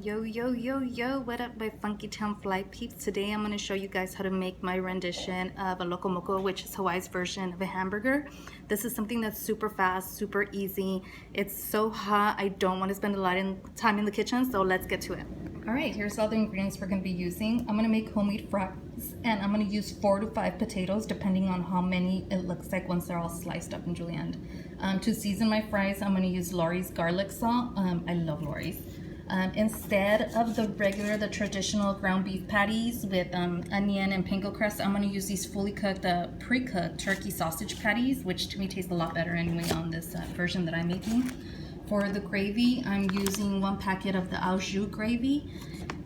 Yo, yo, yo, yo, what up, my Funky Town Fly peeps? Today I'm going to show you guys how to make my rendition of a Loco Moco, which is Hawaii's version of a hamburger. This is something that's super fast, super easy. It's so hot, I don't want to spend a lot of time in the kitchen, so let's get to it. Alright, here's all the ingredients we're going to be using. I'm going to make homemade fries, and I'm going to use 4 to 5 potatoes, depending on how many it looks like once they're all sliced up and julienned. To season my fries, I'm going to use Lawry's garlic salt. I love Lawry's. Instead of the traditional ground beef patties with onion and panko crust, I'm going to use these fully cooked, pre-cooked turkey sausage patties, which to me taste a lot better anyway on this version that I'm making. For the gravy, I'm using 1 packet of the Aujus gravy,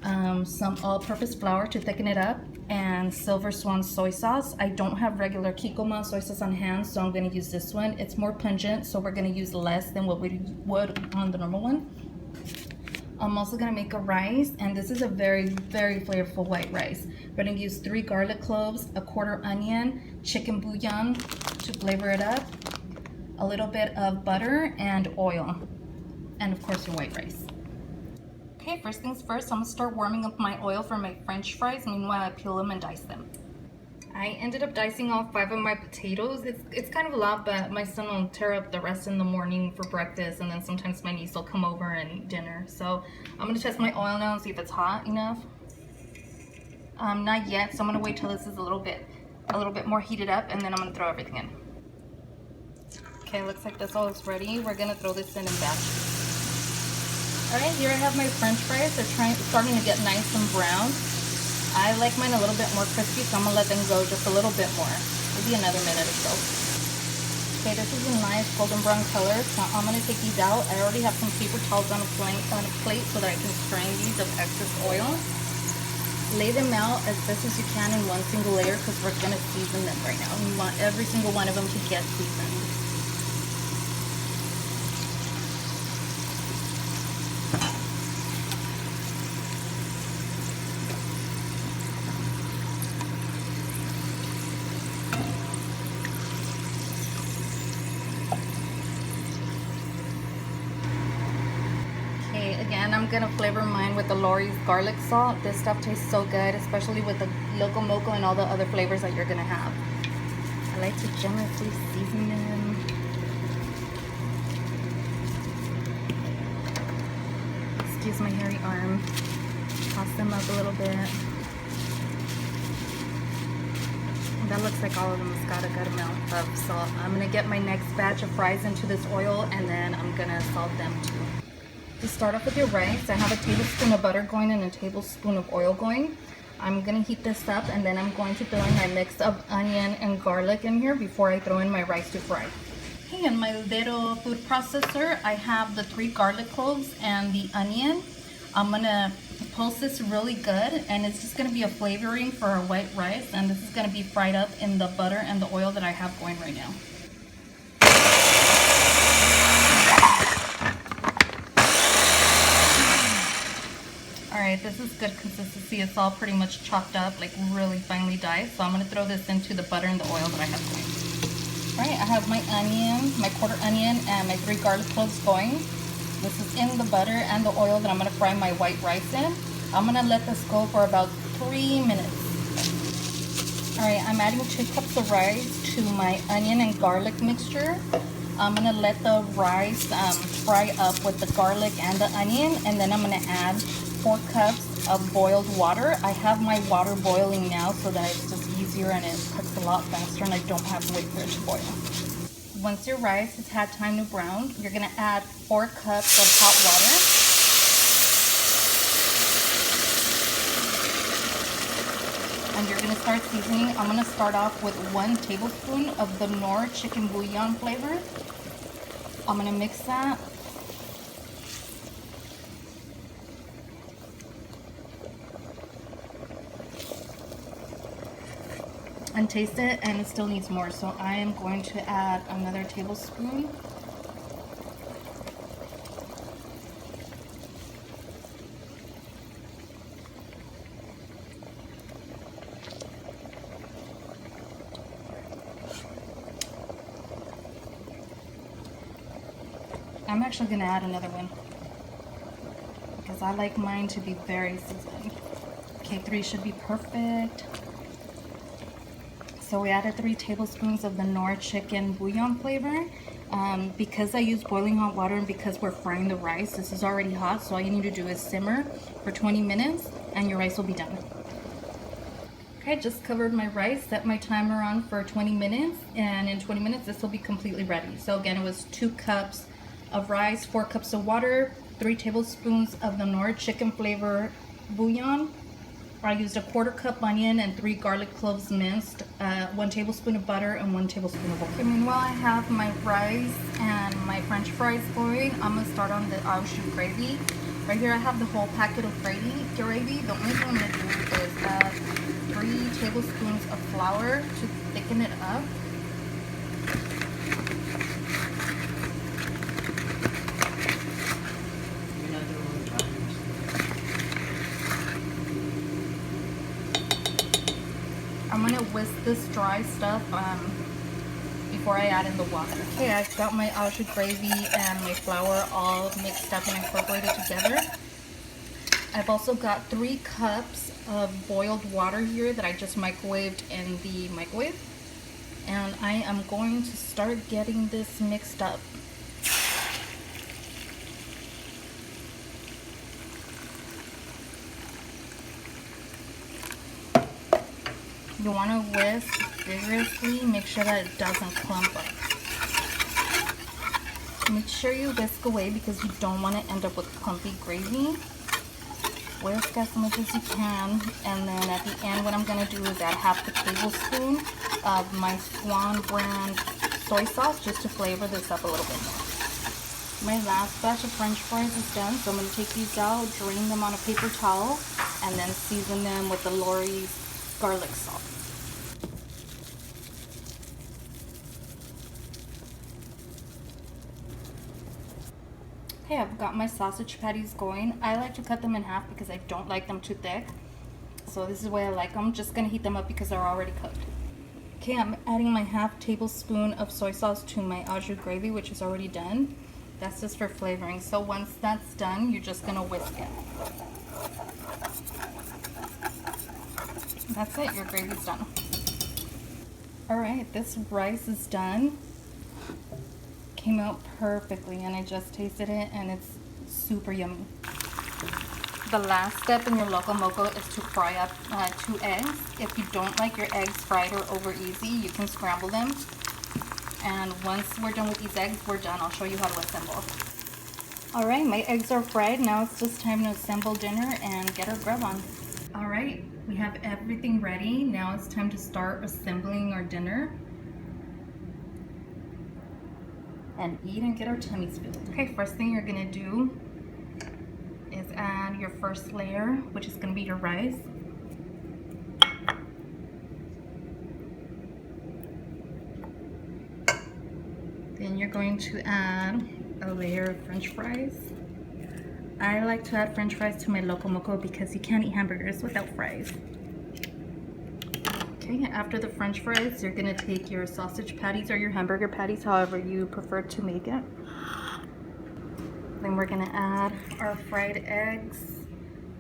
some all-purpose flour to thicken it up, and silver swan soy sauce. I don't have regular kikoman soy sauce on hand, so I'm going to use this one. It's more pungent, so we're going to use less than what we would on the normal one. I'm also going to make a rice, and this is a very, very flavorful white rice. We're going to use 3 garlic cloves, a quarter onion, chicken bouillon to flavor it up, a little bit of butter and oil, and of course your white rice. Okay, first things first, I'm going to start warming up my oil for my French fries. Meanwhile, I peel them and dice them. I ended up dicing all 5 of my potatoes. It's kind of a lot, but my son will tear up the rest in the morning for breakfast, and then sometimes my niece will come over and dinner. So I'm going to test my oil now and see if it's hot enough. Not yet, so I'm going to wait till this is a little bit more heated up, and then I'm going to throw everything in. Okay, looks like this all is ready. We're going to throw this in batches. Alright, here I have my French fries. They're starting to get nice and brown. I like mine a little bit more crispy, so I'm going to let them go just a little bit more. Maybe another minute or so. Okay, this is a nice golden brown color, so I'm going to take these out. I already have some paper towels on a plate so that I can strain these of excess oil. Lay them out as best as you can in one single layer because we're going to season them right now. We want every single one of them to get seasoned. Again, I'm gonna flavor mine with the Lawry's garlic salt. This stuff tastes so good, especially with the Loco Moco and all the other flavors that you're gonna have. I like to generously season them. Excuse my hairy arm. Toss them up a little bit. That looks like all of them has got a good amount of salt. I'm gonna get my next batch of fries into this oil, and then I'm gonna salt them too. To start off with your rice, I have a tablespoon of butter going and a tablespoon of oil going. I'm going to heat this up, and then I'm going to throw in my mix of onion and garlic in here before I throw in my rice to fry. Okay, in my little food processor, I have the 3 garlic cloves and the onion. I'm going to pulse this really good, and it's just going to be a flavoring for our white rice, and this is going to be fried up in the butter and the oil that I have going right now. Alright, this is good consistency. It's all pretty much chopped up, like really finely diced. So I'm going to throw this into the butter and the oil that I have going. Alright, I have my onion, my quarter onion, and my 3 garlic cloves going. This is in the butter and the oil that I'm going to fry my white rice in. I'm going to let this go for about 3 minutes. Alright, I'm adding 2 cups of rice to my onion and garlic mixture. I'm going to let the rice fry up with the garlic and the onion, and then I'm going to add 4 cups of boiled water. I have my water boiling now so that it's just easier and it cooks a lot faster and I don't have to wait for it to boil. Once your rice has had time to brown, you're going to add 4 cups of hot water. And you're going to start seasoning. I'm going to start off with 1 tablespoon of the Knorr chicken bouillon flavor. I'm going to mix that. And taste it, and it still needs more, so I am going to add another tablespoon. I'm actually going to add another one. because I like mine to be very seasoned. Okay, 3 should be perfect. So we added 3 tablespoons of the Knorr chicken bouillon flavor. Because I use boiling hot water and because we're frying the rice, this is already hot, so all you need to do is simmer for 20 minutes and your rice will be done. Okay, just covered my rice, set my timer on for 20 minutes, and in 20 minutes this will be completely ready. So again, it was 2 cups of rice, 4 cups of water, 3 tablespoons of the Knorr chicken flavor bouillon. I used a 1/4 cup onion and 3 garlic cloves minced, 1 tablespoon of butter, and 1 tablespoon of oil. Okay, meanwhile I have my rice and my french fries going. I'm gonna start on the Aujus gravy. Right here I have the whole packet of gravy. The only thing I'm gonna do is add 3 tablespoons of flour to thicken it up. I'm gonna whisk this dry stuff before I add in the water. Okay, I've got my Aujus gravy and my flour all mixed up and incorporated together. I've also got 3 cups of boiled water here that I just microwaved in the microwave. And I am going to start getting this mixed up. You want to whisk vigorously, make sure that it doesn't clump up. Make sure you whisk away because you don't want to end up with clumpy gravy. Whisk as much as you can, and then at the end what I'm going to do is add 1/2 tablespoon of my Swan brand soy sauce just to flavor this up a little bit more. My last batch of french fries is done, so I'm going to take these out, drain them on a paper towel, and then season them with the Lawry's garlic salt. Okay, I've got my sausage patties going. I like to cut them in half because I don't like them too thick. So this is the way I like them. I'm just going to heat them up because they're already cooked. Okay, I'm adding my 1/2 tablespoon of soy sauce to my Aujus gravy, which is already done. That's just for flavoring. So once that's done, you're just going to whisk it. That's it, your gravy's done. Alright, this rice is done. Came out perfectly and I just tasted it and it's super yummy. The last step in your Loco Moco is to fry up 2 eggs. If you don't like your eggs fried or over easy, you can scramble them. And once we're done with these eggs, we're done. I'll show you how to assemble. Alright, my eggs are fried. Now it's just time to assemble dinner and get our grub on. Alright, we have everything ready. Now it's time to start assembling our dinner and eat and get our tummies filled. Okay, first thing you're gonna do is add your first layer, which is gonna be your rice. Then you're going to add a layer of french fries. I like to add french fries to my Loco Moco because you can't eat hamburgers without fries. Okay, after the french fries, you're gonna take your sausage patties or your hamburger patties, however you prefer to make it. Then we're gonna add our fried eggs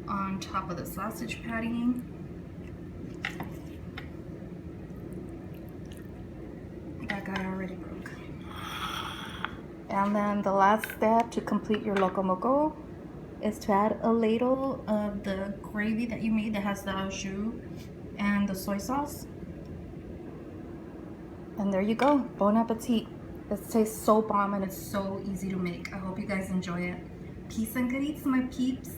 on top of the sausage patty. That guy already broke. And then the last step to complete your Loco Moco is to add a ladle of the gravy that you made that has the Aujus and the soy sauce. And there you go. Bon appetit. It tastes so bomb and it's so easy to make. I hope you guys enjoy it. Peace and good eats, my peeps.